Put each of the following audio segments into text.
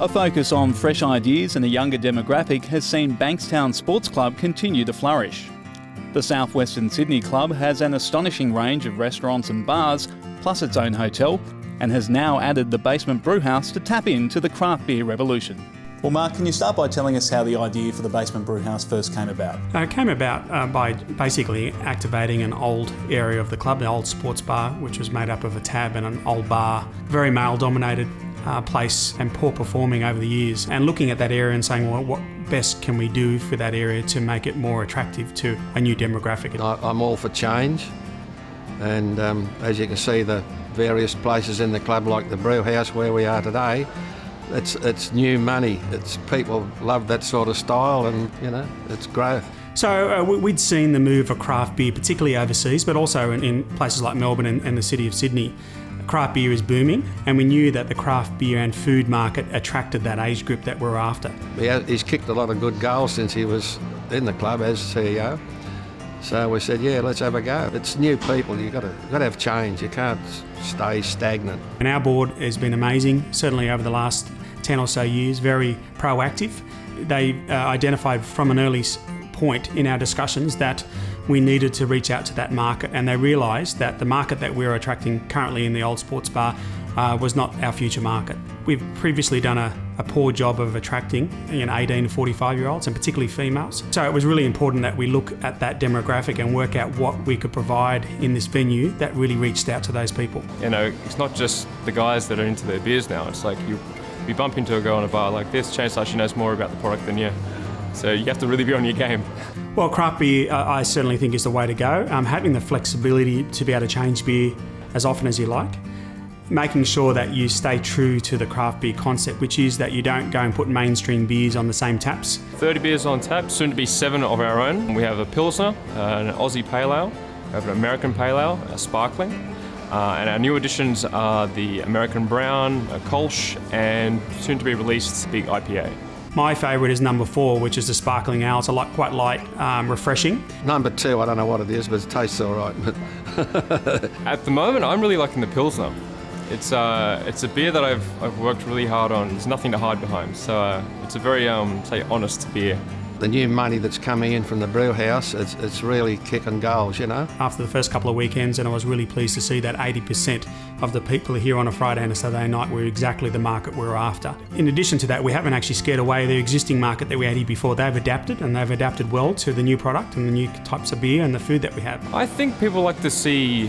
A focus on fresh ideas and a younger demographic has seen Bankstown Sports Club continue to flourish. The Southwestern Sydney club has an astonishing range of restaurants and bars, plus its own hotel, and has now added the Basement Brewhouse to tap into the craft beer revolution. Well, Mark, can you start by telling us how the idea for the Basement Brewhouse first came about? It came about by basically activating an old area of the club, the old sports bar, which was made up of a tab and an old bar. Very male-dominated place and poor performing over the years. And looking at that area and saying, well, what best can we do for that area to make it more attractive to a new demographic? I'm all for change. And as you can see, the various places in the club, like the Brewhouse where we are today, it's new money. It's people love that sort of style, and it's growth. So we'd seen the move of craft beer, particularly overseas, but also in places like Melbourne and the city of Sydney. Craft beer is booming, and we knew that the craft beer and food market attracted that age group that we're after. He's kicked a lot of good goals since he was in the club as CEO. So we said, yeah, let's have a go. It's new people. You've got to have change. You can't stay stagnant. And our board has been amazing, certainly over the last 10 or so years, very proactive. They identified from an early point in our discussions that we needed to reach out to that market, and they realised that the market that we're attracting currently in the old sports bar was not our future market. We've previously done a poor job of attracting 18 to 45-year-olds, and particularly females. So it was really important that we look at that demographic and work out what we could provide in this venue that really reached out to those people. It's not just the guys that are into their beers now. It's like you bump into a girl in a bar like this, chances are she knows more about the product than you. So you have to really be on your game. Well, craft beer, I certainly think, is the way to go. Having the flexibility to be able to change beer as often as you like. Making sure that you stay true to the craft beer concept, which is that you don't go and put mainstream beers on the same taps. 30 beers on tap, soon to be 7 of our own. We have a Pilsner, an Aussie Pale Ale, we have an American Pale Ale, a Sparkling, and our new additions are the American Brown, a Kolsch, and soon to be released Big IPA. My favourite is number 4, which is the Sparkling Ale. It's quite light, refreshing. Number 2, I don't know what it is, but it tastes all right. At the moment, I'm really liking the Pilsner. It's a beer that I've worked really hard on. There's nothing to hide behind, so it's a very honest beer. The new money that's coming in from the Brewhouse, it's really kicking goals, After the first couple of weekends, and I was really pleased to see that 80% of the people here on a Friday and a Saturday night were exactly the market we were after. In addition to that, we haven't actually scared away the existing market that we had here before. They've adapted, and they've adapted well to the new product and the new types of beer and the food that we have. I think people like to see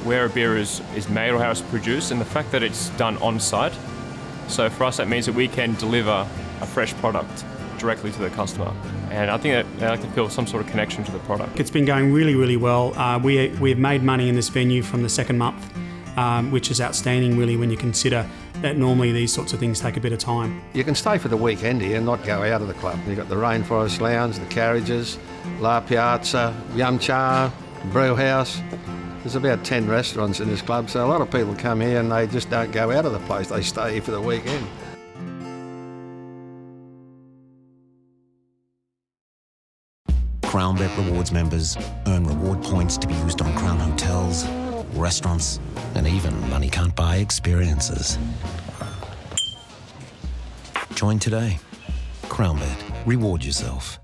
where a beer is made or how it's produced, and the fact that it's done on site. So for us, that means that we can deliver a fresh product directly to the customer, and I think that they like to feel some sort of connection to the product. It's been going really, really well. We've made money in this venue from the second month, which is outstanding really when you consider that normally these sorts of things take a bit of time. You can stay for the weekend here and not go out of the club. You've got the Rainforest Lounge, the Carriages, La Piazza, Yum Cha, Brewhouse. There's about 10 restaurants in this club, so a lot of people come here and they just don't go out of the place. They stay here for the weekend. Crown Bet Rewards members earn reward points to be used on Crown hotels, restaurants, and even money can't buy experiences. Join today. Crown Bet. Reward yourself.